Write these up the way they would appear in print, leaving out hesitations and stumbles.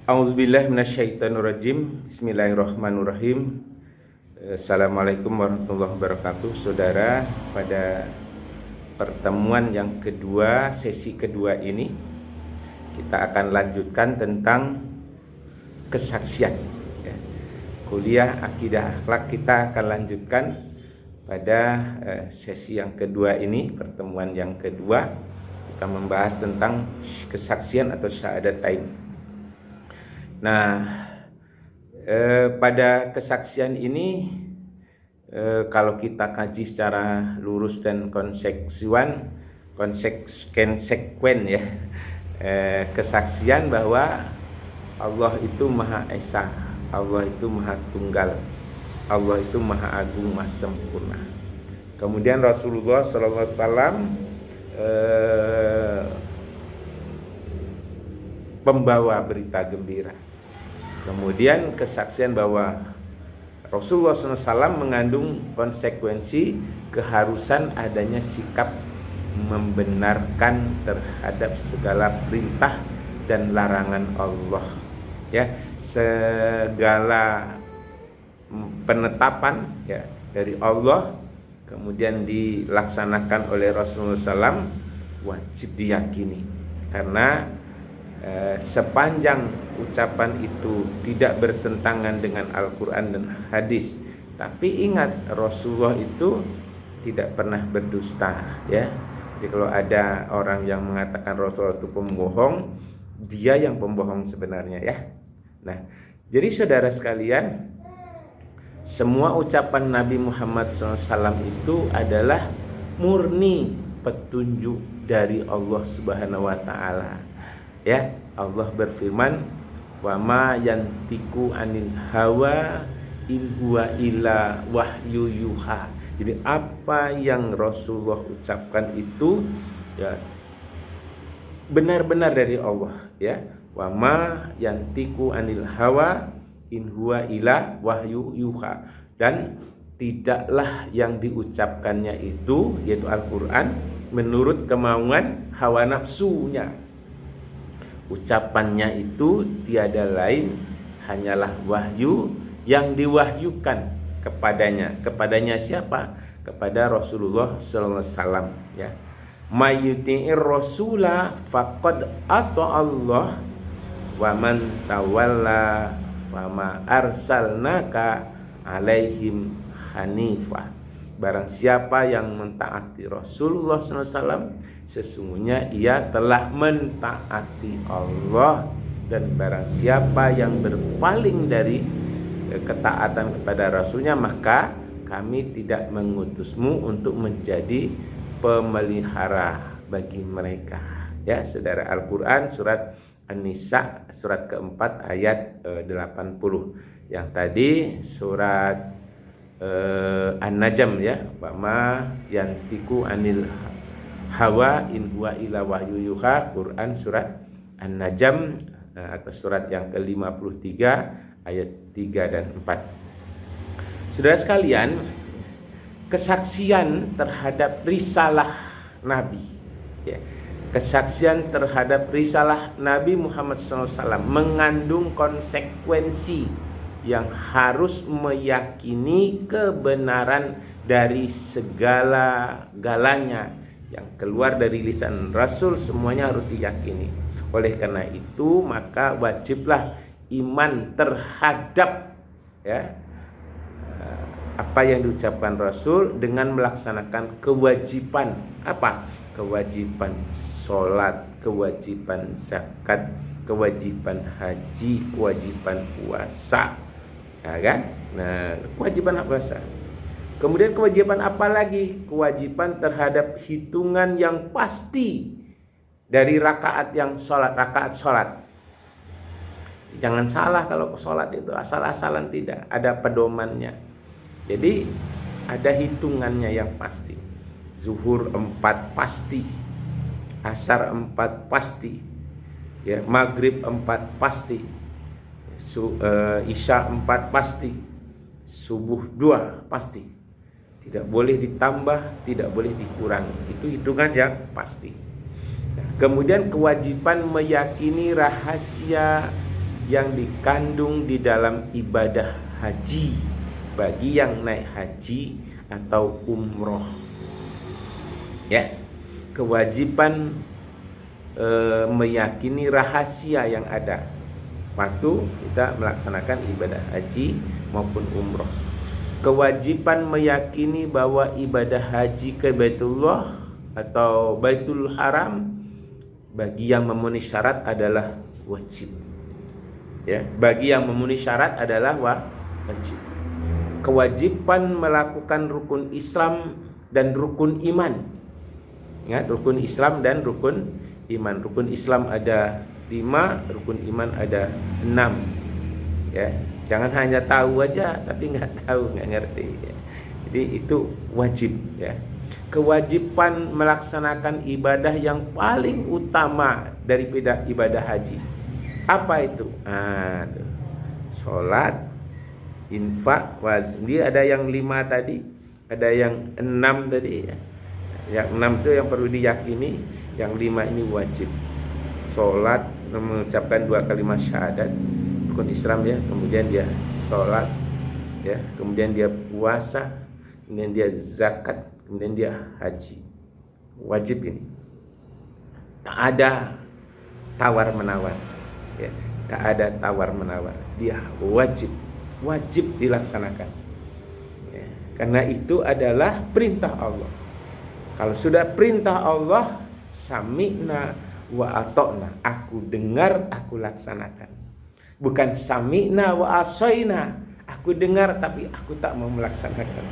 A'udzubillahi minasyaitonirrajim. Bismillahirrahmanirrahim. Assalamualaikum warahmatullahi wabarakatuh. Saudara, pada pertemuan yang kedua, sesi kedua ini kita akan lanjutkan tentang kesaksian. Kuliah akidah akhlak kita akan lanjutkan pada sesi yang kedua ini, pertemuan yang kedua. Kita membahas tentang kesaksian atau syahadatain. Nah, pada kesaksian ini kalau kita kaji secara lurus dan konsekuen ya, kesaksian bahwa Allah itu Maha Esa, Allah itu Maha Tunggal, Allah itu Maha Agung, Maha Sempurna. Kemudian Rasulullah SAW pembawa berita gembira. Kemudian kesaksian bahwa Rasulullah SAW mengandung konsekuensi keharusan adanya sikap membenarkan terhadap segala perintah dan larangan Allah. Ya, segala penetapan ya dari Allah kemudian dilaksanakan oleh Rasulullah SAW wajib diyakini, karena sepanjang ucapan itu tidak bertentangan dengan Al-Quran dan hadis. Tapi ingat, Rasulullah itu tidak pernah berdusta ya. Jadi kalau ada orang yang mengatakan Rasulullah itu pembohong, dia yang pembohong sebenarnya ya. Nah, jadi saudara sekalian, semua ucapan Nabi Muhammad SAW itu adalah murni petunjuk dari Allah Subhanahu wa Ta'ala. Ya, Allah berfirman, wa ma yantiku anil hawa in huwa illa wahyu yuha. Jadi apa yang Rasulullah ucapkan itu ya benar-benar dari Allah ya. Wa ma yantiku anil hawa in huwa illa wahyu yuha. Dan tidaklah yang diucapkannya itu, yaitu Al-Quran, menurut kemauan hawa nafsunya. Ucapannya itu tiada lain hanyalah wahyu yang diwahyukan kepadanya. Kepadanya siapa? Kepada Rasulullah SAW ya. Mayyuti'ir rasula faqad ata'allah wa man tawalla fama arsalnaka alaihim hanifah. Barang siapa yang mentaati Rasulullah SAW, sesungguhnya ia telah mentaati Allah. Dan barang siapa yang berpaling dari ketaatan kepada Rasulnya, maka kami tidak mengutusmu untuk menjadi pemelihara bagi mereka. Ya, saudara, Al-Quran surat An-Nisa surat keempat ayat 80. Yang tadi surat An-Najm ya, wa yantiku anil hawa in huwa illa wahyu yuha. Quran surat An-Najm atau surat yang ke-53 ayat 3 dan 4. Saudara sekalian, kesaksian terhadap risalah Nabi ya, kesaksian terhadap risalah Nabi Muhammad SAW mengandung konsekuensi yang harus meyakini kebenaran dari segala-galanya yang keluar dari lisan Rasul, semuanya harus diyakini. Oleh karena itu, maka wajiblah iman terhadap ya apa yang diucapkan Rasul dengan melaksanakan kewajiban apa? Kewajiban sholat, kewajiban zakat, kewajiban haji, kewajiban puasa. Ya kan? Nah, kewajiban puasa. Kemudian kewajiban apa lagi? Kewajiban terhadap hitungan yang pasti dari rakaat yang sholat, rakaat sholat. Jangan salah kalau sholat itu asal-asalan, tidak ada pedomannya. Jadi ada hitungannya yang pasti. Zuhur 4 pasti, asar 4 pasti, ya, maghrib 4 pasti, isya 4 pasti, subuh 2 pasti. Tidak boleh ditambah, tidak boleh dikurangi. Itu hitungan yang pasti. Kemudian kewajiban meyakini rahasia yang dikandung di dalam ibadah haji bagi yang naik haji atau umroh. Ya, kewajiban meyakini rahasia yang ada waktu kita melaksanakan ibadah haji maupun umroh. Kewajiban meyakini bahwa ibadah haji ke Baitullah atau Baitul Haram bagi yang memenuhi syarat adalah wajib. Ya, bagi yang memenuhi syarat adalah wajib. Kewajiban melakukan rukun Islam dan rukun iman. Ingat, rukun Islam dan rukun iman. Rukun Islam ada 5, rukun iman ada 6. Ya, jangan hanya tahu aja tapi nggak tahu, nggak ngerti. Ya. Jadi itu wajib. Ya, kewajiban melaksanakan ibadah yang paling utama daripada ibadah haji. Apa itu? Sholat, infak, wazim. Dia ada yang 5 tadi, ada yang 6 tadi. Ya. Yang 6 itu yang perlu diyakini, yang 5 ini wajib. Sholat, mengucapkan 2 kalimat syahadat, rukun Islam ya, kemudian dia sholat, ya, kemudian dia puasa, kemudian dia zakat, kemudian dia haji. Wajib ini. Tak ada tawar menawar. Ya, tak ada tawar menawar. Dia wajib dilaksanakan. Ya, karena itu adalah perintah Allah. Kalau sudah perintah Allah, sami'na wa ata'na, aku dengar, aku laksanakan. Bukan sami'na wa asoina, aku dengar tapi aku tak mau melaksanakan.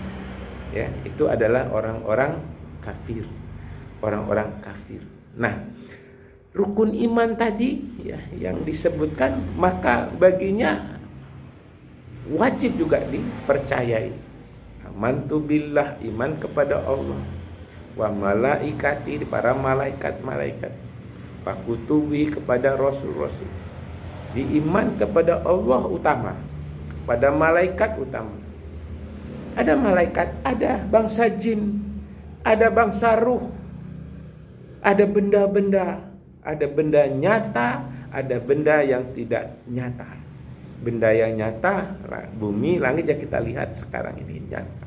Ya, itu adalah orang-orang kafir. Orang-orang kafir. Nah, rukun iman tadi ya yang disebutkan, maka baginya wajib juga dipercayai. Amantu billah, iman kepada Allah, wa malaikati, para malaikat-malaikat, wa kutubi, kepada rasul-rasul. Diiman kepada Allah utama, pada malaikat utama. Ada malaikat, ada bangsa jin, ada bangsa ruh, ada benda-benda, ada benda nyata, ada benda yang tidak nyata. Benda yang nyata, bumi, langit yang kita lihat sekarang ini nyata.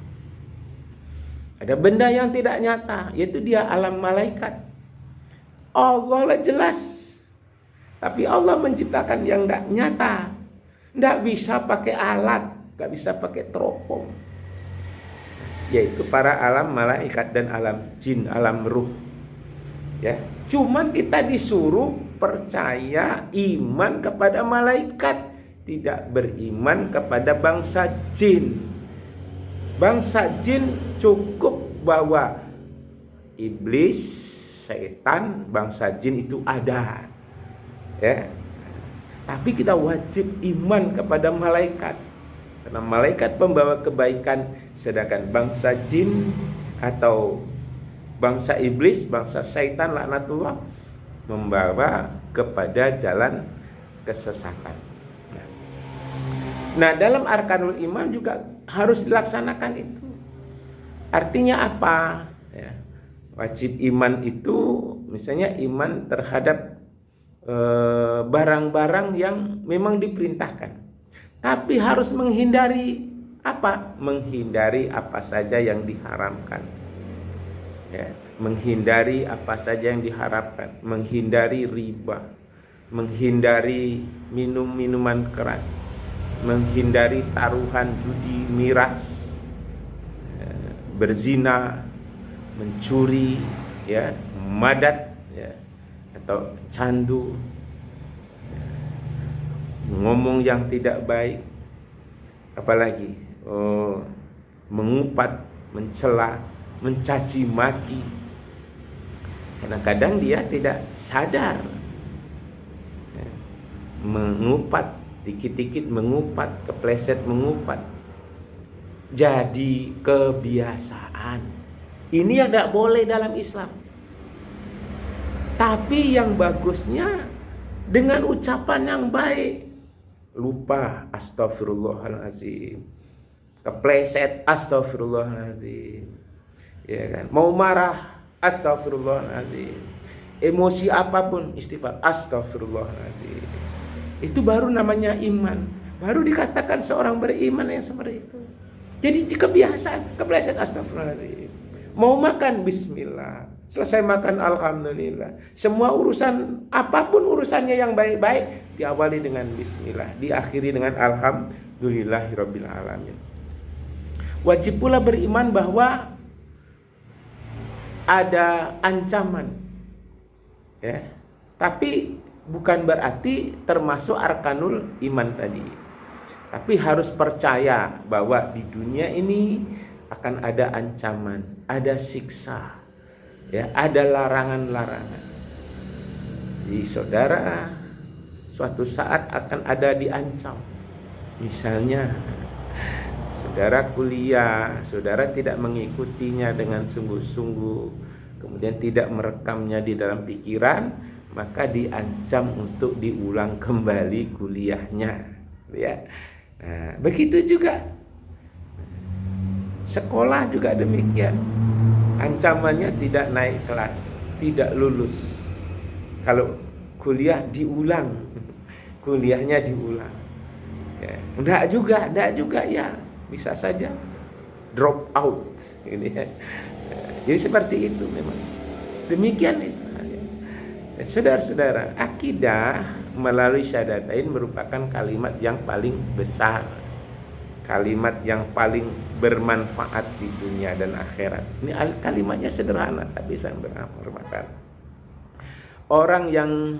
Ada benda yang tidak nyata, yaitu dia alam malaikat. Allah lah jelas, tapi Allah menciptakan yang tidak nyata. Tidak bisa pakai alat, tidak bisa pakai teropong, yaitu para alam malaikat dan alam jin, alam ruh. Ya, cuman kita disuruh percaya iman kepada malaikat, tidak beriman kepada bangsa jin. Bangsa jin cukup bahwa iblis, setan, bangsa jin itu ada. Ya. Tapi kita wajib iman kepada malaikat. Karena malaikat pembawa kebaikan, sedangkan bangsa jin atau bangsa iblis, bangsa syaitan laknatullah, membawa kepada jalan kesesatan. Nah, dalam arkanul iman juga harus dilaksanakan itu. Artinya apa? Ya, wajib iman itu misalnya iman terhadap barang-barang yang memang diperintahkan. Tapi harus menghindari apa? Menghindari apa saja yang diharamkan. Ya, menghindari apa saja yang diharapkan, menghindari riba, menghindari minuman keras, menghindari taruhan judi miras, berzina, mencuri, ya, madat, ya, atau candu, ngomong yang tidak baik, apalagi mengupat, mencela, mencaci maki. Kadang-kadang dia tidak sadar, ya, mengupat, dikit-dikit mengupat, kepleset mengupat, jadi kebiasaan. Ini yang tidak boleh dalam Islam. Tapi yang bagusnya dengan ucapan yang baik. Lupa, astagfirullahaladzim. Kepleset, astagfirullahaladzim. Ya kan? Mau marah, astagfirullahaladzim. Emosi apapun, istighfar, astagfirullahaladzim. Itu baru namanya iman. Baru dikatakan seorang beriman yang seperti itu. Jadi kebiasaan astagfirullahaladzim. Mau makan bismillah, selesai makan alhamdulillah. Semua urusan, apapun urusannya yang baik-baik, diawali dengan bismillah, diakhiri dengan alhamdulillahirabbil alamin. Wajib pula beriman bahwa ada ancaman, ya. Tapi bukan berarti termasuk arkanul iman tadi. Tapi harus percaya bahwa di dunia ini akan ada ancaman, ada siksa, ya, ada larangan-larangan. Jadi saudara suatu saat akan ada diancam. Misalnya saudara kuliah, saudara tidak mengikutinya dengan sungguh-sungguh, kemudian tidak merekamnya di dalam pikiran, maka diancam untuk diulang kembali kuliahnya, ya. Nah, begitu juga sekolah juga demikian. Ancamannya tidak naik kelas, tidak lulus. Kalau kuliah diulang, kuliahnya diulang. Ya, enggak juga ya. Bisa saja drop out, gitu ya. Jadi seperti itu memang. Demikian itu. Saudara-saudara, akidah melalui syahadatain merupakan kalimat yang paling besar, kalimat yang paling bermanfaat di dunia dan akhirat. Ini kalimatnya sederhana tapi sangat bermanfaat. Orang yang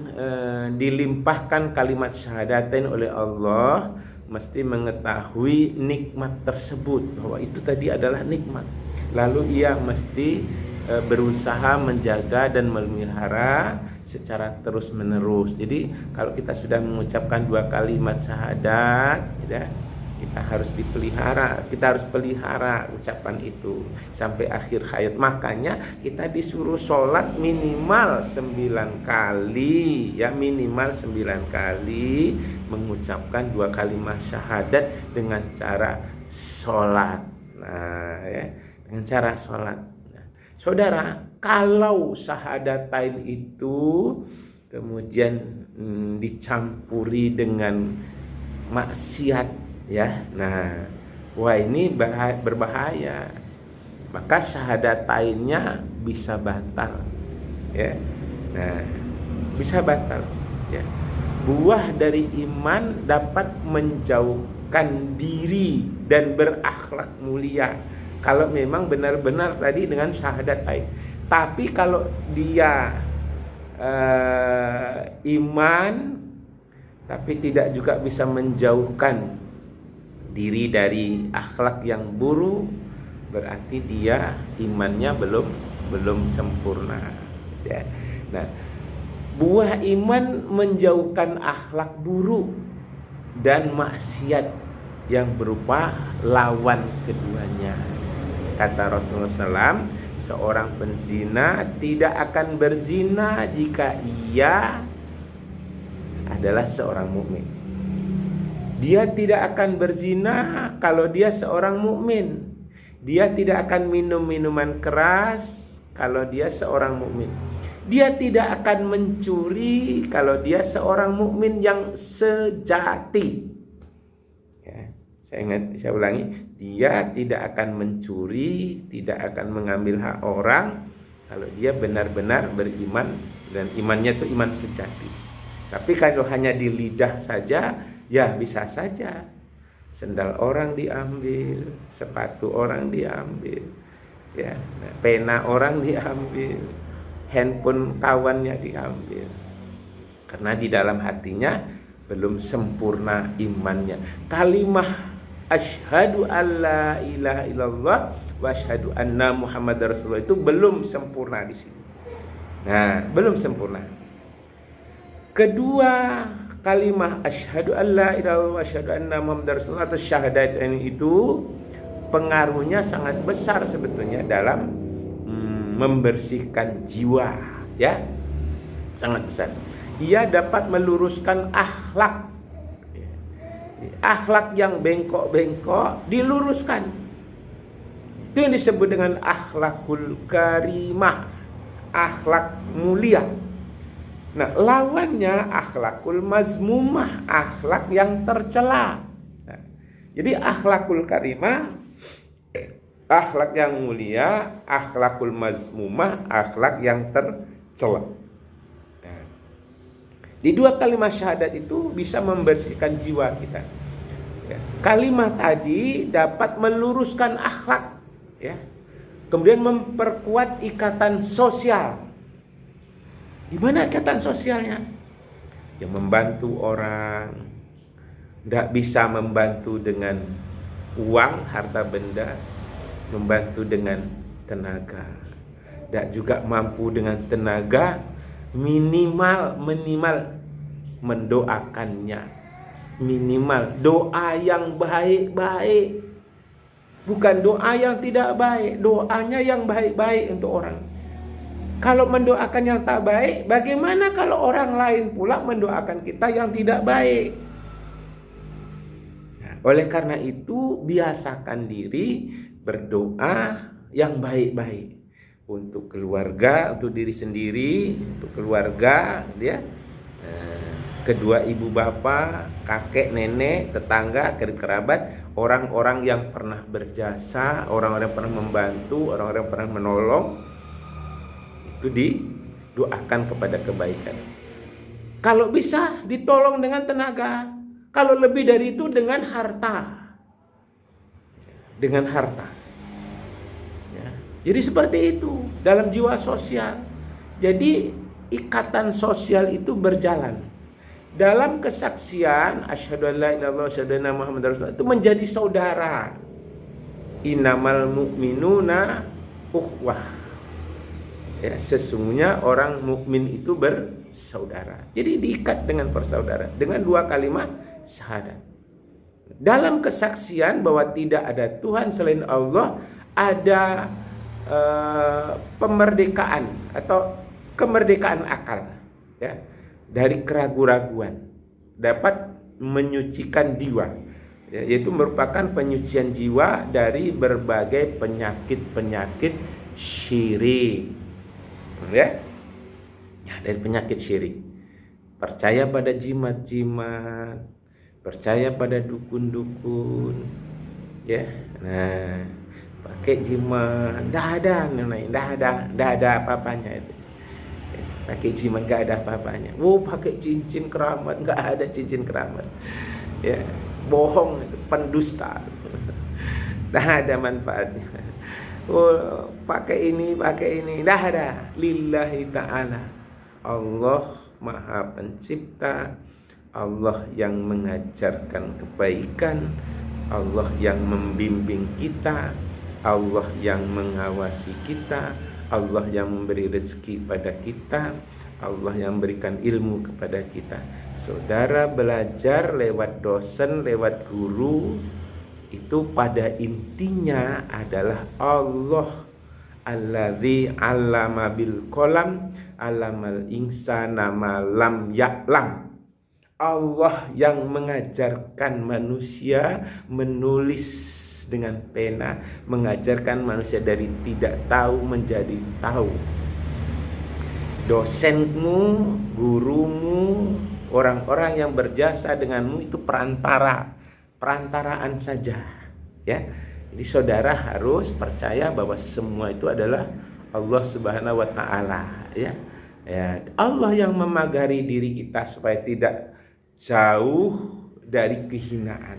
dilimpahkan kalimat syahadatain oleh Allah mesti mengetahui nikmat tersebut, bahwa itu tadi adalah nikmat. Lalu ia mesti berusaha menjaga dan memelihara secara terus menerus. Jadi kalau kita sudah mengucapkan 2 kalimat syahadat, ya, kita harus dipelihara, kita harus pelihara ucapan itu sampai akhir hayat. Makanya kita disuruh sholat minimal 9 kali, ya, minimal 9 kali mengucapkan 2 kalimat syahadat dengan cara sholat. Nah, ya, dengan cara sholat. Saudara, kalau syahadatain itu kemudian dicampuri dengan maksiat, ya, nah, wah ini berbahaya. Maka syahadatainnya bisa batal, ya. Nah, bisa batal, ya. Buah dari iman dapat menjauhkan diri dan berakhlak mulia kalau memang benar-benar tadi dengan syahadatain. Tapi kalau dia iman tapi tidak juga bisa menjauhkan diri dari akhlak yang buruk, berarti dia imannya belum sempurna, ya. Nah, buah iman menjauhkan akhlak buruk dan maksiat yang berupa lawan keduanya. Kata Rasulullah SAW, seorang penzina tidak akan berzina jika ia adalah seorang mukmin. Dia tidak akan berzina kalau dia seorang mukmin. Dia tidak akan minum minuman keras kalau dia seorang mukmin. Dia tidak akan mencuri kalau dia seorang mukmin yang sejati. Ya, saya ulangi, dia tidak akan mencuri, tidak akan mengambil hak orang kalau dia benar-benar beriman dan imannya itu iman sejati. Tapi kalau hanya di lidah saja, ya bisa saja sendal orang diambil, sepatu orang diambil, ya, pena orang diambil, handphone kawannya diambil, karena di dalam hatinya belum sempurna imannya. Kalimah asyhadu alla ilaha illallah wa asyhadu anna muhammadar rasulullah itu belum sempurna di sini. Nah, belum sempurna. Kedua kalimah asyhadu alla ilaha illallah wa asyhadu anna muhammadar rasulullah atau syahadat itu pengaruhnya sangat besar sebetulnya dalam membersihkan jiwa, ya, sangat besar. Ia dapat meluruskan akhlak, akhlak yang bengkok-bengkok diluruskan. Itu yang disebut dengan akhlakul karimah, akhlak mulia. Nah, lawannya akhlakul mazmumah, akhlak yang tercela. Nah, jadi akhlakul karimah, akhlak yang mulia, akhlakul mazmumah, akhlak yang tercela. Nah, di dua kalimat syahadat itu bisa membersihkan jiwa kita. Ya, kalimat tadi dapat meluruskan akhlak, ya. Kemudian memperkuat ikatan sosial. Gimana ikatan sosialnya? Ya membantu orang. Tidak bisa membantu dengan uang, harta benda. Membantu dengan tenaga. Tidak juga mampu dengan tenaga. Minimal mendoakannya. Minimal doa yang baik-baik. Bukan doa yang tidak baik. Doanya yang baik-baik untuk orang. Kalau mendoakan yang tak baik, bagaimana kalau orang lain pula mendoakan kita yang tidak baik? Nah, oleh karena itu, biasakan diri berdoa yang baik-baik untuk keluarga, untuk diri sendiri, untuk keluarga, ya. Kedua ibu bapak, kakek, nenek, tetangga, kerabat, orang-orang yang pernah berjasa, orang-orang yang pernah membantu, orang-orang yang pernah menolong. Itu didoakan kepada kebaikan. Kalau bisa ditolong dengan tenaga, kalau lebih dari itu dengan harta. Dengan harta. Ya. Jadi seperti itu dalam jiwa sosial. Jadi ikatan sosial itu berjalan. Dalam kesaksian asyhadu an la ilaha illallah wa asyhadu anna muhammadar rasulullah itu menjadi saudara. Innamal mu'minuna ukhwah. Ya, sesungguhnya orang mukmin itu bersaudara. Jadi diikat dengan persaudaraan dengan dua kalimat syahadat. Dalam kesaksian bahwa tidak ada Tuhan selain Allah, ada pemerdekaan atau kemerdekaan akal, ya, dari keraguan-raguan, dapat menyucikan jiwa, ya, yaitu merupakan penyucian jiwa dari berbagai penyakit-penyakit syirik. Ya, dari penyakit syirik. Percaya pada jimat-jimat, percaya pada dukun-dukun, ya. Nah, pakai jimat, dah ada apa-apanya itu. Pakai jimat gak ada apa-apanya. Pakai cincin keramat, gak ada cincin keramat. Ya, bohong itu, pendusta. Dah ada manfaatnya. Pakai ini, dah ada. Lillahi ta'ala. Allah Maha Pencipta, Allah yang mengajarkan kebaikan, Allah yang membimbing kita, Allah yang mengawasi kita, Allah yang memberi rezeki pada kita, Allah yang memberikan ilmu kepada kita. Saudara belajar lewat dosen, lewat guru, itu pada intinya adalah Allah alladzi 'allama bil qalam 'allamal insana ma lam ya'lam. Allah yang mengajarkan manusia menulis dengan pena, mengajarkan manusia dari tidak tahu menjadi tahu. Dosenmu, gurumu, orang-orang yang berjasa denganmu itu perantaraan saja, ya. Jadi saudara harus percaya bahwa semua itu adalah Allah Subhanahu wa taala, ya. Ya, Allah yang memagari diri kita supaya tidak jauh dari kehinaan.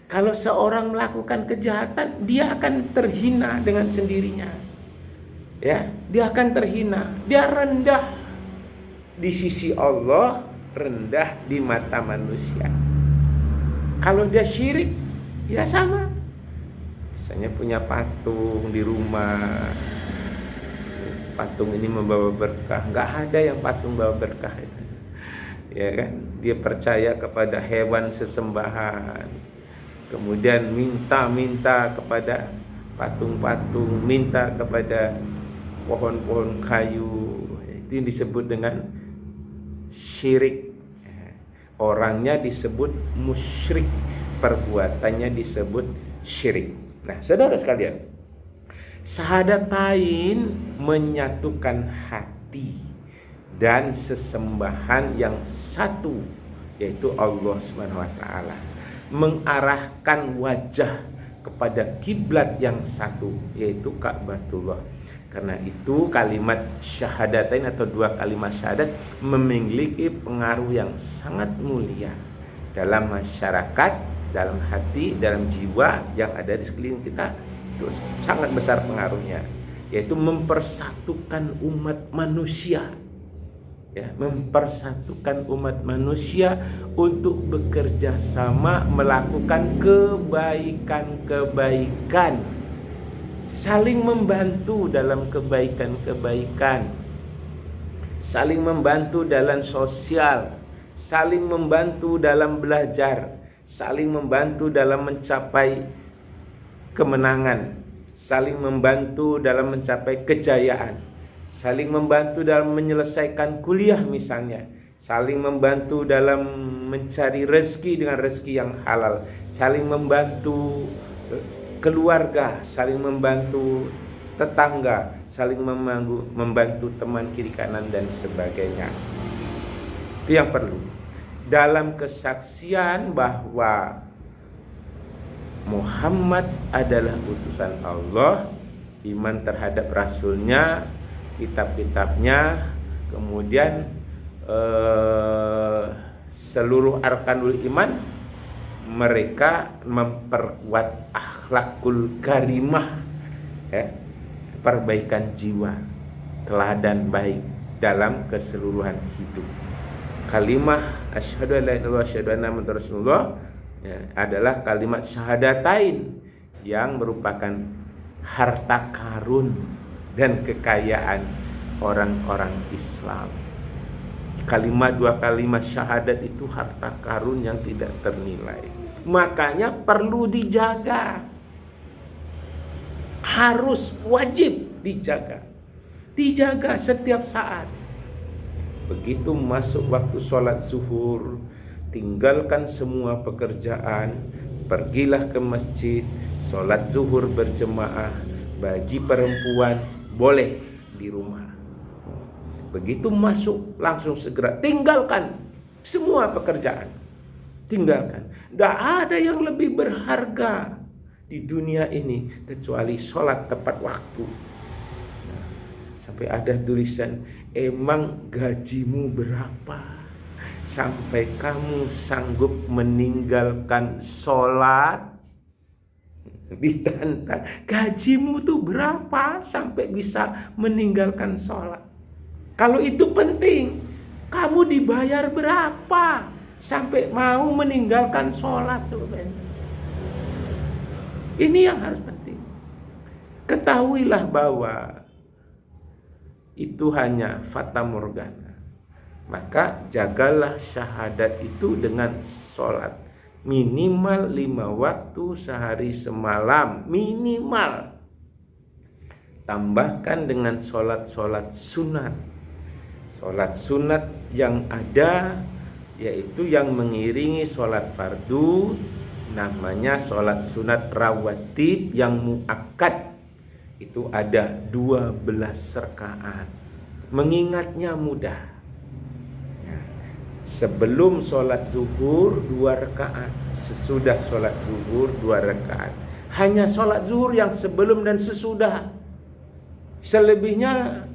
Kalau seorang melakukan kejahatan, dia akan terhina dengan sendirinya. Ya, dia akan terhina, dia rendah di sisi Allah, rendah di mata manusia. Kalau dia syirik, ya sama. Misalnya punya patung di rumah, patung ini membawa berkah, nggak ada yang patung bawa berkah itu, ya kan? Dia percaya kepada hewan sesembahan, kemudian minta kepada patung-patung, minta kepada pohon-pohon kayu, itu yang disebut dengan syirik. Orangnya disebut musyrik, perbuatannya disebut syirik. Nah, saudara sekalian, syahadatain menyatukan hati dan sesembahan yang satu, yaitu Allah Subhanahu wa taala. Mengarahkan wajah kepada kiblat yang satu, yaitu Ka'batullah. Karena itu kalimat syahadatain atau dua kalimat syahadat memiliki pengaruh yang sangat mulia dalam masyarakat, dalam hati, dalam jiwa yang ada di sekeliling kita. Itu sangat besar pengaruhnya, yaitu mempersatukan umat manusia, ya, mempersatukan umat manusia untuk bekerja sama melakukan kebaikan-kebaikan, saling membantu dalam kebaikan-kebaikan, saling membantu dalam sosial, saling membantu dalam belajar, saling membantu dalam mencapai kemenangan, saling membantu dalam mencapai kejayaan, saling membantu dalam menyelesaikan kuliah misalnya, saling membantu dalam mencari rezeki dengan rezeki yang halal, saling membantu keluarga, saling membantu tetangga, saling membantu teman kiri kanan dan sebagainya. Itu yang perlu. Dalam kesaksian bahwa Muhammad adalah utusan Allah, iman terhadap Rasulnya, kitab-kitabnya, kemudian seluruh arkanul iman, mereka memperkuat akhlakul karimah, ya, perbaikan jiwa, teladan baik dalam keseluruhan hidup. Kalimah asyhadu an la ilaha illallah wa asyhadu anna muhammadar rasulullah, ya, adalah kalimat syahadatain yang merupakan harta karun dan kekayaan orang-orang Islam. Dua kalimat syahadat itu harta karun yang tidak ternilai. Makanya perlu dijaga. Harus wajib dijaga. Dijaga setiap saat. Begitu masuk waktu sholat zuhur, tinggalkan semua pekerjaan, pergilah ke masjid, sholat zuhur berjemaah. Bagi perempuan boleh di rumah. Begitu masuk langsung segera tinggalkan semua pekerjaan. Tinggalkan. Tidak ada yang lebih berharga di dunia ini kecuali sholat tepat waktu. Nah, sampai ada tulisan, emang gajimu berapa sampai kamu sanggup meninggalkan sholat? Ditantang, gajimu tuh berapa sampai bisa meninggalkan sholat? Kalau itu penting, kamu dibayar berapa sampai mau meninggalkan sholat? Ini yang harus penting. Ketahuilah bahwa itu hanya fata morgana. Maka jagalah syahadat itu dengan sholat. Minimal 5 waktu sehari semalam. Minimal. Tambahkan dengan sholat-sholat sunat. Sholat sunat yang ada, yaitu yang mengiringi sholat fardu, namanya sholat sunat rawatib yang muakkad. Itu ada 12 rakaat. Mengingatnya mudah. Sebelum sholat zuhur 2 rakaat, sesudah sholat zuhur 2 rakaat. Hanya sholat zuhur yang sebelum dan sesudah. Selebihnya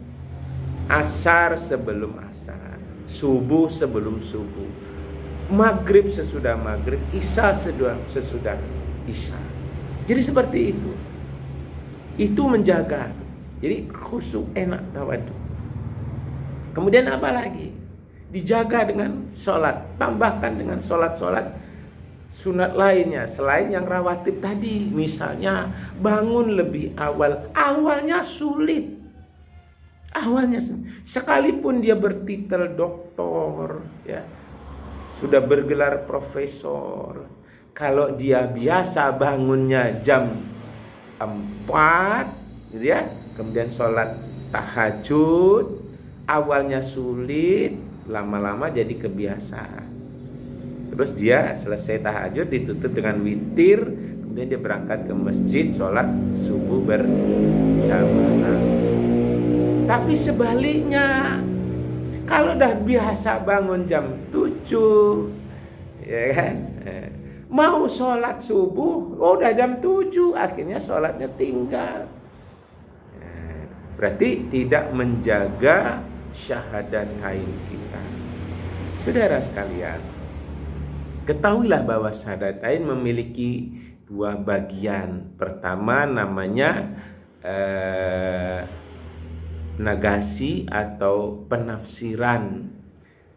asar sebelum asar, subuh sebelum subuh, maghrib sesudah maghrib, isya sesudah isya. Jadi seperti itu. Itu menjaga. Jadi khusyuk, enak, tawadhu. Kemudian apa lagi? Dijaga dengan sholat. Tambahkan dengan sholat-sholat sunat lainnya selain yang rawatib tadi. Misalnya bangun lebih awal. Awalnya sulit. Awalnya sekalipun dia bertitel doktor, ya, sudah bergelar profesor, kalau dia biasa bangunnya jam 4, gitu ya, kemudian sholat tahajud, awalnya sulit, lama-lama jadi kebiasaan. Terus dia selesai tahajud ditutup dengan witir, kemudian dia berangkat ke masjid sholat subuh berjamaah. Tapi sebaliknya, Kalau udah biasa bangun jam 7, ya kan, mau sholat subuh, udah jam 7, akhirnya sholatnya tinggal. Berarti tidak menjaga syahadatain kita. Saudara sekalian, ketahuilah bahwa syahadatain memiliki dua bagian. Pertama namanya negasi atau penafsiran,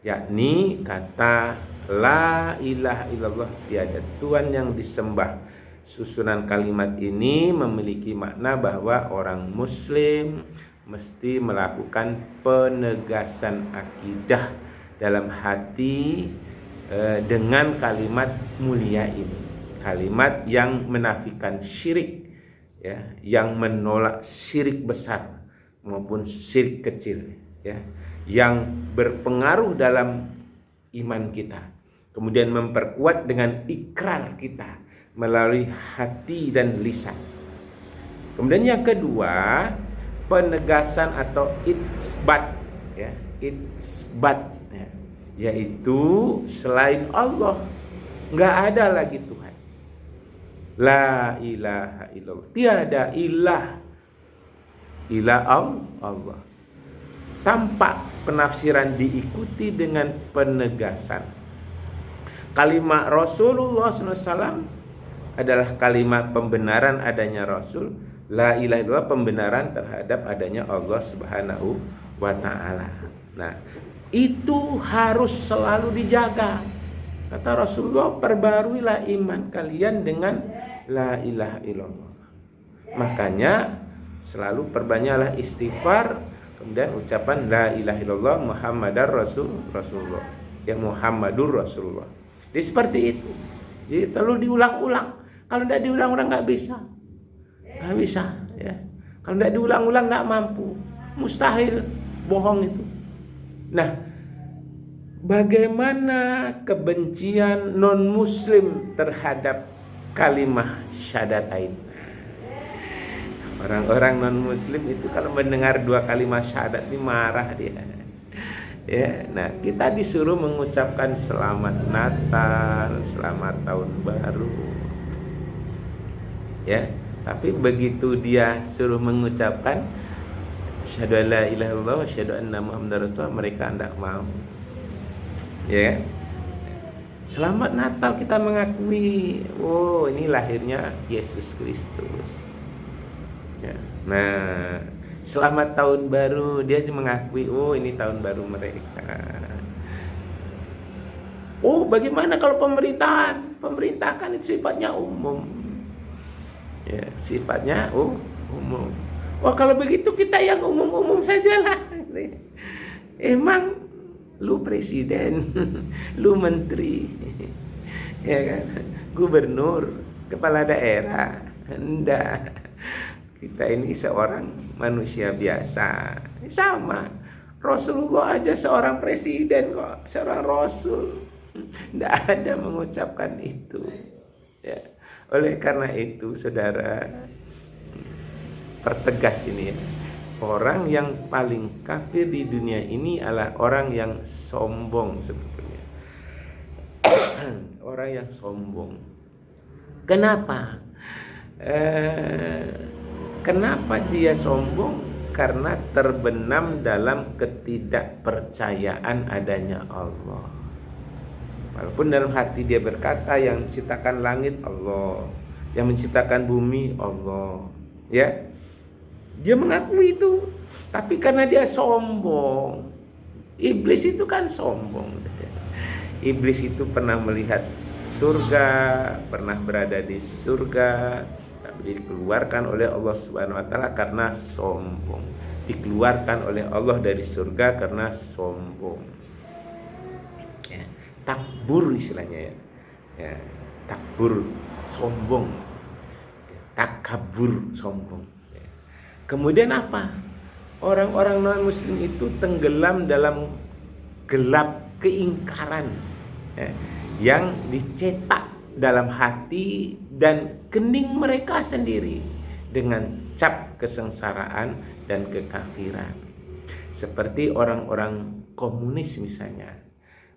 yakni kata la ilaha illallah, tiada Tuhan yang disembah. Susunan kalimat ini memiliki makna bahwa orang muslim mesti melakukan penegasan akidah dalam hati dengan kalimat mulia ini, kalimat yang menafikan syirik, ya, yang menolak syirik besar maupun syirik kecil, ya, yang berpengaruh dalam iman kita, kemudian memperkuat dengan ikrar kita melalui hati dan lisan. Kemudian yang kedua, penegasan atau itsbat, ya, itsbat, ya, yaitu selain Allah nggak ada lagi Tuhan. La ilaha illallah, tiada ilah Allah. Tampak penafsiran diikuti dengan penegasan. Kalimat Rasulullah SAW adalah kalimat pembenaran adanya Rasul. La ilaha illallah pembenaran terhadap adanya Allah Subhanahu wa ta'ala. Nah, itu harus selalu dijaga. Kata Rasulullah, perbaruilah iman kalian dengan la ilaha illallah. Makanya selalu perbanyaklah istighfar, kemudian ucapan la ilaha illallah Muhammadar Rasulullah, ya, Muhammadur Rasulullah. Jadi seperti itu. Jadi perlu diulang-ulang. Kalau tidak diulang-ulang nggak bisa, ya. Kalau tidak diulang-ulang nggak mampu, mustahil, bohong itu. Nah, bagaimana kebencian non muslim terhadap kalimat syahadatain? Orang-orang non muslim itu kalau mendengar dua kalimat syahadat ini marah dia. Ya, nah kita disuruh mengucapkan selamat Natal, selamat tahun baru. Ya, tapi begitu dia suruh mengucapkan asyhadu an la ilaha illallah wa asyhadu anna muhammadar rasulullah, mereka tidak mau. Ya. Selamat Natal kita mengakui, oh ini lahirnya Yesus Kristus. Ya. Nah, selamat tahun baru dia mengakui, oh ini tahun baru mereka. Oh, bagaimana kalau pemerintahan? Pemerintah kan itu sifatnya umum. Ya, sifatnya umum. Wah, kalau begitu kita yang umum-umum sajalah. Emang lu presiden, lu menteri, ya kan? Gubernur, kepala daerah, enggak. Kita ini seorang manusia biasa, sama. Rasulullah aja seorang presiden kok, seorang rasul. Tidak ada mengucapkan itu. Ya. Oleh karena itu, saudara, pertegas ini ya. Orang yang paling kafir di dunia ini adalah orang yang sombong sebetulnya. Orang yang sombong. Kenapa? Kenapa dia sombong? Karena terbenam dalam ketidakpercayaan adanya Allah. Walaupun dalam hati dia berkata yang menciptakan langit Allah, yang menciptakan bumi Allah, ya, dia mengakui itu. Tapi karena dia sombong, iblis itu kan sombong. Iblis itu pernah melihat surga, pernah berada di surga, tapi dikeluarkan oleh Allah Subhanahu wa taala karena sombong. Dikeluarkan oleh Allah dari surga karena sombong. Ya, takbur istilahnya ya. Ya, takbur, sombong. Ya, takabur, sombong. Ya. Kemudian apa? Orang-orang non muslim itu tenggelam dalam gelap keingkaran, ya, yang dicetak dalam hati dan kening mereka sendiri dengan cap kesengsaraan dan kekafiran. Seperti orang-orang komunis misalnya.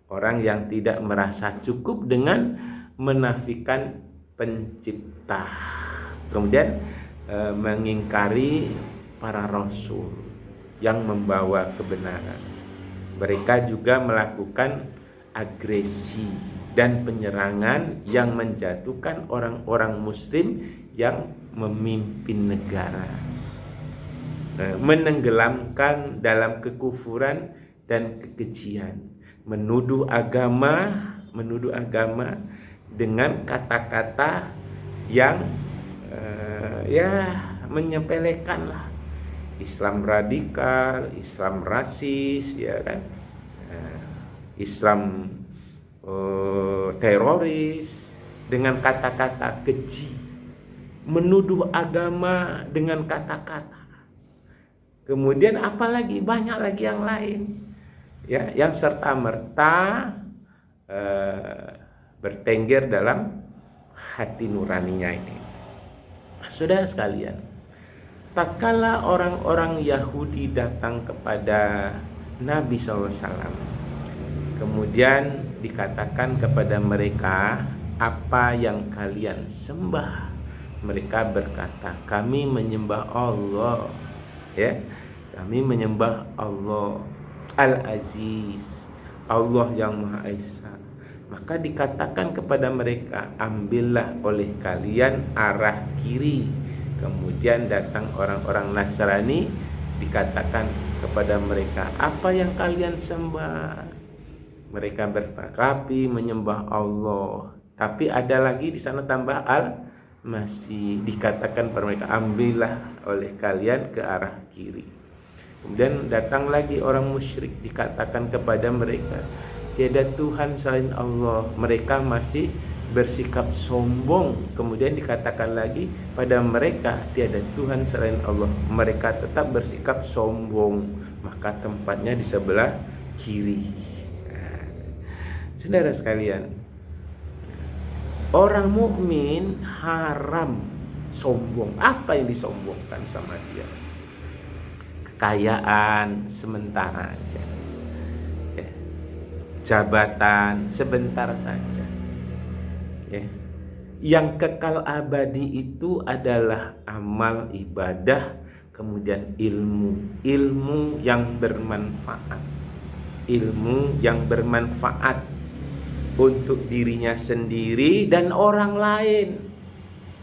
Orang yang tidak merasa cukup dengan menafikan pencipta. Kemudian mengingkari para rasul yang membawa kebenaran. Mereka juga melakukan agresi dan penyerangan yang menjatuhkan orang-orang muslim yang memimpin negara, menenggelamkan dalam kekufuran dan kekejian, menuduh agama dengan kata-kata yang menyepelekan lah. Islam radikal, Islam rasis, ya kan, Islam teroris, dengan kata-kata keji, menuduh agama dengan kata-kata. Kemudian apalagi banyak lagi yang lain, ya, yang serta merta bertengger dalam hati nuraninya ini. Saudara sekalian, tatkala orang-orang Yahudi datang kepada Nabi SAW, kemudian dikatakan kepada mereka, apa yang kalian sembah? Mereka berkata, kami menyembah Allah, ya, kami menyembah Allah Al-Aziz, Allah yang Maha Esa. Maka dikatakan kepada mereka, ambillah oleh kalian arah kiri. Kemudian datang orang-orang Nasrani, dikatakan kepada mereka, apa yang kalian sembah? Mereka berkata, kami menyembah Allah. Tapi ada lagi di sana tambah masih dikatakan kepada mereka, ambillah oleh kalian ke arah kiri. Kemudian datang lagi orang musyrik, dikatakan kepada mereka, tiada Tuhan selain Allah. Mereka masih bersikap sombong. Kemudian dikatakan lagi pada mereka, tiada Tuhan selain Allah. Mereka tetap bersikap sombong. Maka tempatnya di sebelah kiri. Saudara sekalian, orang mukmin haram sombong. Apa yang disombongkan sama dia? Kekayaan sementara aja, ya. Jabatan sebentar saja, ya. Yang kekal abadi itu adalah amal ibadah, kemudian ilmu yang bermanfaat, ilmu yang bermanfaat untuk dirinya sendiri dan orang lain,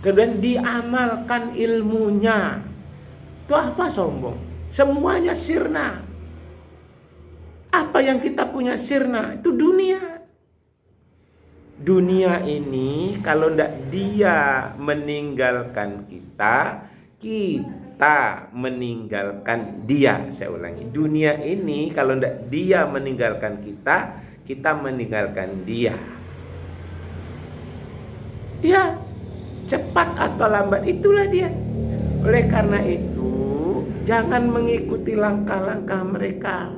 kemudian diamalkan ilmunya. Itu apa sombong? Semuanya sirna. Apa yang kita punya sirna? Itu dunia. Dunia ini kalau tidak dia meninggalkan kita, kita meninggalkan dia. Saya ulangi, dunia ini kalau tidak dia meninggalkan kita, kita meninggalkan dia. Ya, cepat atau lambat itulah dia. Oleh karena itu, jangan mengikuti langkah-langkah mereka,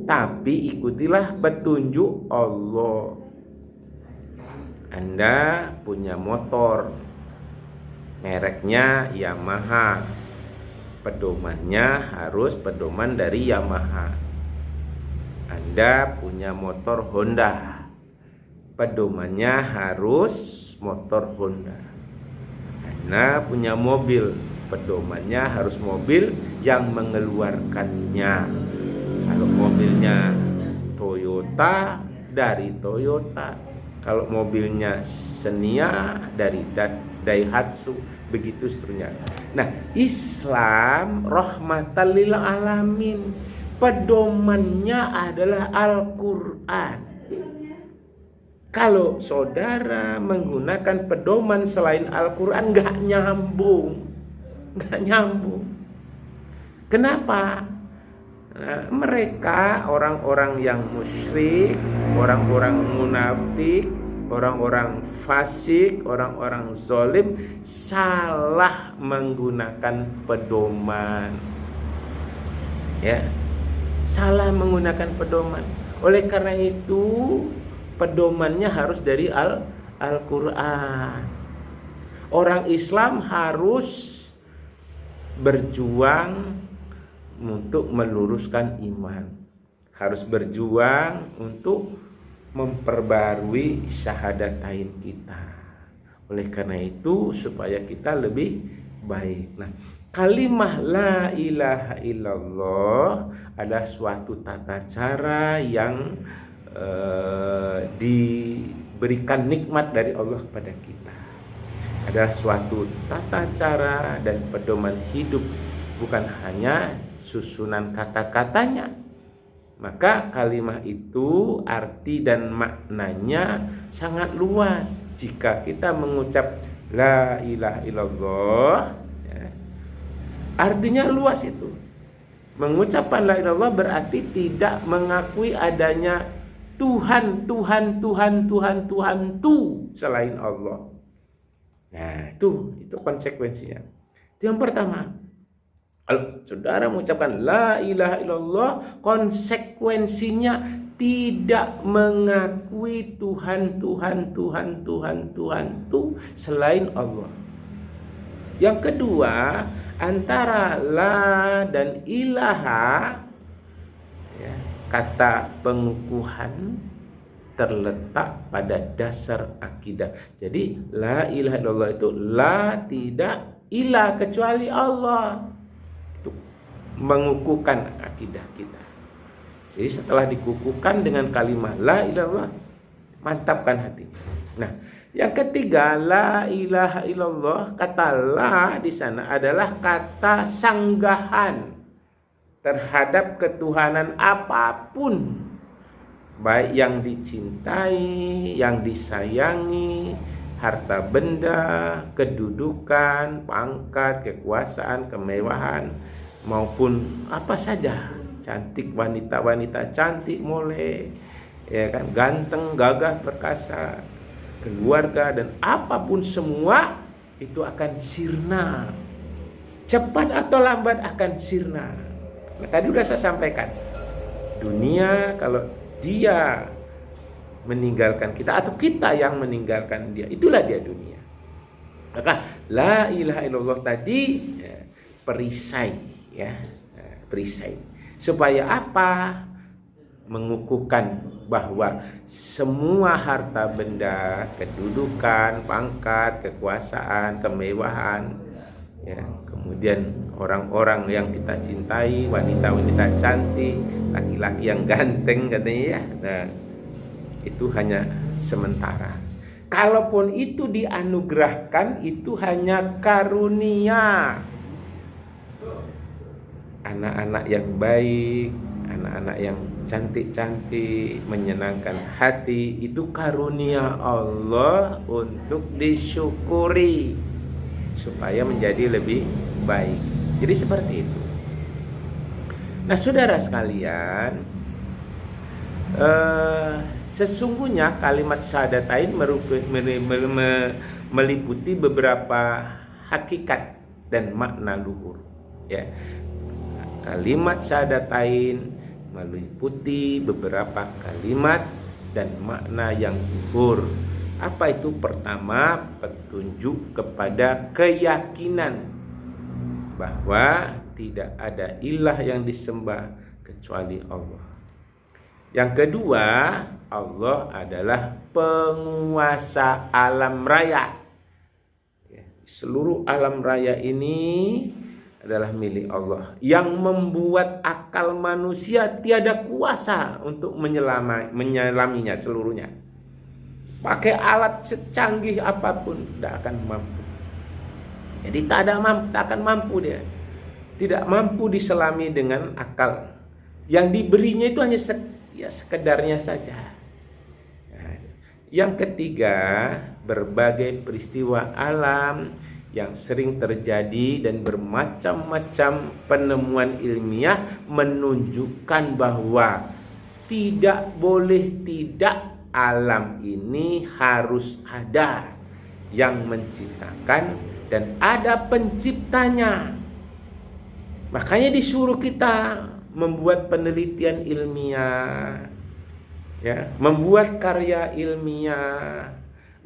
tapi ikutilah petunjuk Allah. Anda punya motor, mereknya Yamaha, pedomannya harus pedoman dari Yamaha. Anda punya motor Honda, pedomannya harus motor Honda. Anda punya mobil, pedomannya harus mobil yang mengeluarkannya. Kalau mobilnya Toyota, dari Toyota. Kalau mobilnya Xenia, dari Daihatsu, begitu seterusnya. Nah, Islam rahmatan lil alamin, pedomannya adalah Al-Quran. Kalau saudara menggunakan pedoman selain Al-Quran, nggak nyambung. Kenapa? Nah, mereka orang-orang yang musyrik, orang-orang munafik, orang-orang fasik, orang-orang zalim salah menggunakan pedoman. Ya, salah menggunakan pedoman. Oleh karena itu, pedomannya harus dari Al-Quran. Orang Islam harus berjuang untuk meluruskan iman, harus berjuang untuk memperbarui syahadatain kita. Oleh karena itu supaya kita lebih baik. Nah, kalimah la ilaha illallah adalah suatu tata cara yang diberikan nikmat dari Allah kepada kita. Adalah suatu tata cara dan pedoman hidup, bukan hanya susunan kata-katanya. Maka kalimat itu arti dan maknanya sangat luas. Jika kita mengucap la ilaha illallah, ya, artinya luas itu. Mengucapkan la ilaha illallah berarti tidak mengakui adanya Tuhan selain Allah. Nah, itu konsekuensinya. Itu yang pertama. Kalau saudara mengucapkan la ilaha illallah, konsekuensinya tidak mengakui Tuhan selain Allah. Yang kedua, antara la dan ilaha, ya, kata pengukuhan terletak pada dasar akidah. Jadi la ilaha illallah itu la, tidak ilah kecuali Allah. Itu mengukuhkan akidah kita. Jadi setelah dikukuhkan dengan kalimat la ilaha illallah, mantapkan hati. Nah, yang ketiga, la ilaha illallah, kata la di sana adalah kata sanggahan terhadap ketuhanan apapun, baik yang dicintai, yang disayangi, harta benda, kedudukan, pangkat, kekuasaan, kemewahan, maupun apa saja. Cantik, wanita cantik boleh, ya kan, ganteng, gagah, perkasa, keluarga, dan apapun semua itu akan sirna. Cepat atau lambat akan sirna. Nah, tadi sudah saya sampaikan, dunia kalau dia meninggalkan kita atau kita yang meninggalkan dia, itulah dia dunia. Maka la ilaha illallah tadi, ya, perisai, ya, perisai. Supaya apa? Mengukuhkan bahwa semua harta benda, kedudukan, pangkat, kekuasaan, kemewahan, ya, kemudian orang-orang yang kita cintai, wanita-wanita cantik, laki-laki yang ganteng katanya, ya. Nah, itu hanya sementara. Kalaupun itu dianugerahkan, itu hanya karunia. Anak-anak yang baik, anak-anak yang cantik-cantik, menyenangkan hati, itu karunia Allah untuk disyukuri supaya menjadi lebih baik. Jadi seperti itu. Nah, saudara sekalian, sesungguhnya kalimat syahadatain meliputi beberapa hakikat dan makna luhur, ya. Kalimat syahadatain meliputi beberapa kalimat dan makna yang luhur. Apa itu? Pertama, petunjuk kepada keyakinan bahwa tidak ada ilah yang disembah kecuali Allah. Yang kedua, Allah adalah penguasa alam raya. Seluruh alam raya ini adalah milik Allah. Yang membuat akal manusia tiada kuasa untuk menyelaminya seluruhnya. Pakai alat secanggih apapun tidak akan mampu. Jadi tak akan mampu dia. Tidak mampu diselami dengan akal. Yang diberinya itu hanya sekedarnya saja. Nah, yang ketiga, berbagai peristiwa alam yang sering terjadi dan bermacam-macam penemuan ilmiah menunjukkan bahwa tidak boleh tidak, alam ini harus ada yang menciptakan dan ada penciptanya. Makanya disuruh kita membuat penelitian ilmiah, ya, membuat karya ilmiah,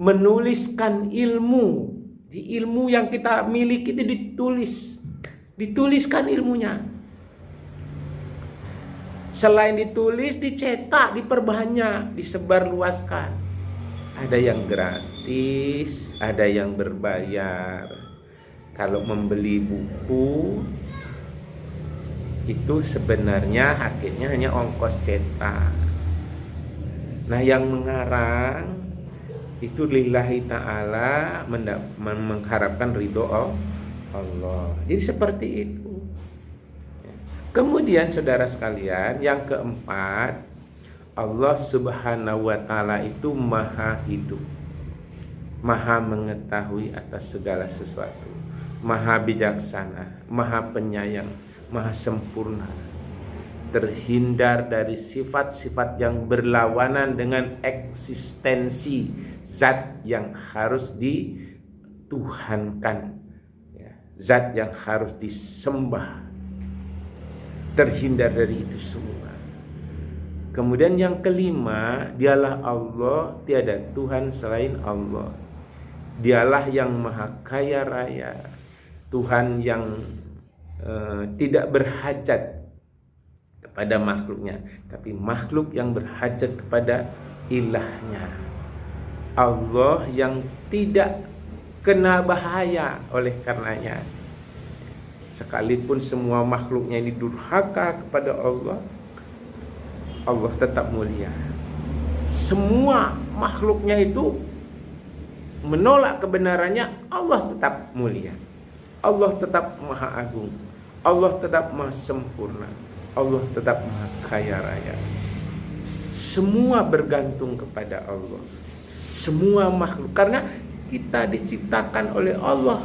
menuliskan ilmu. Di ilmu yang kita miliki itu dituliskan ilmunya. Selain ditulis, dicetak, diperbanyak, disebarluaskan. Ada yang gratis, ada yang berbayar. Kalau membeli buku itu sebenarnya hakikatnya hanya ongkos cetak. Nah, yang mengarang itu lillahi ta'ala, mengharapkan ridho Allah. Jadi seperti itu. Kemudian saudara sekalian, yang keempat, Allah Subhanahu wa Ta'ala itu maha hidup, maha mengetahui atas segala sesuatu, maha bijaksana, maha penyayang, maha sempurna, terhindar dari sifat-sifat yang berlawanan dengan eksistensi zat yang harus dituhankan, zat yang harus disembah, terhindar dari itu semua. Kemudian yang kelima, dialah Allah, tiada Tuhan selain Allah. Dialah yang maha kaya raya, Tuhan yang tidak berhajat kepada makhluknya, tapi makhluk yang berhajat kepada ilahnya. Allah yang tidak kena bahaya oleh karenanya. Sekalipun semua makhluknya ini durhaka kepada Allah, Allah tetap mulia. Semua makhluknya itu menolak kebenarannya, Allah tetap mulia. Allah tetap maha agung. Allah tetap maha sempurna. Allah tetap maha kaya raya. Semua bergantung kepada Allah. Semua makhluk, karena kita diciptakan oleh Allah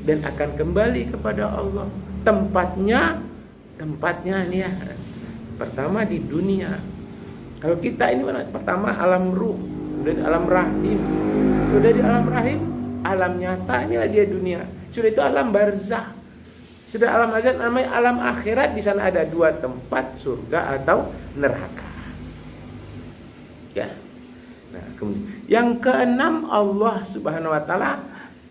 dan akan kembali kepada Allah. Tempatnya nih ya. Pertama di dunia. Kalau kita ini mana? Pertama alam ruh, sudah di alam rahim. Sudah di alam rahim, alam nyata, inilah dia dunia. Sudah itu alam barzah. Sudah alam azab, namanya alam akhirat. Di sana ada dua tempat, surga atau neraka. Ya. Nah, kemudian yang keenam, Allah Subhanahu wa Ta'ala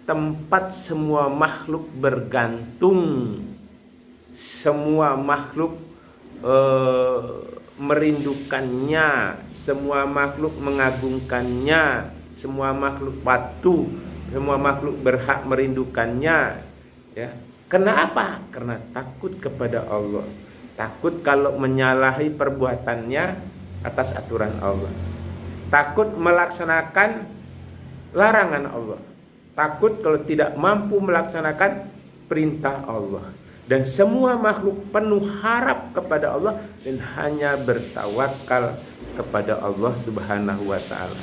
tempat semua makhluk bergantung, semua makhluk merindukannya, semua makhluk mengagungkannya, semua makhluk patuh, semua makhluk berhak merindukannya. Ya, kenapa? Karena takut kepada Allah, takut kalau menyalahi perbuatannya atas aturan Allah, takut melaksanakan larangan Allah, takut kalau tidak mampu melaksanakan perintah Allah. Dan semua makhluk penuh harap kepada Allah dan hanya bertawakal kepada Allah Subhanahu wa Ta'ala.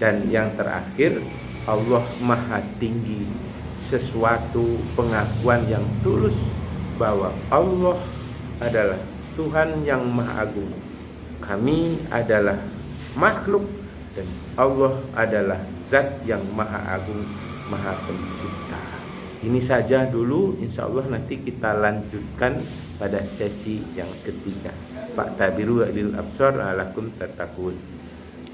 Dan yang terakhir, Allah maha tinggi, sesuatu pengakuan yang tulus bahwa Allah adalah Tuhan yang maha agung. Kami adalah makhluk dan Allah adalah zat yang maha agung, maha pencipta. Ini saja dulu, insya Allah nanti kita lanjutkan pada sesi yang ketiga. Fa'tabiru lil absar alakum tattaqun.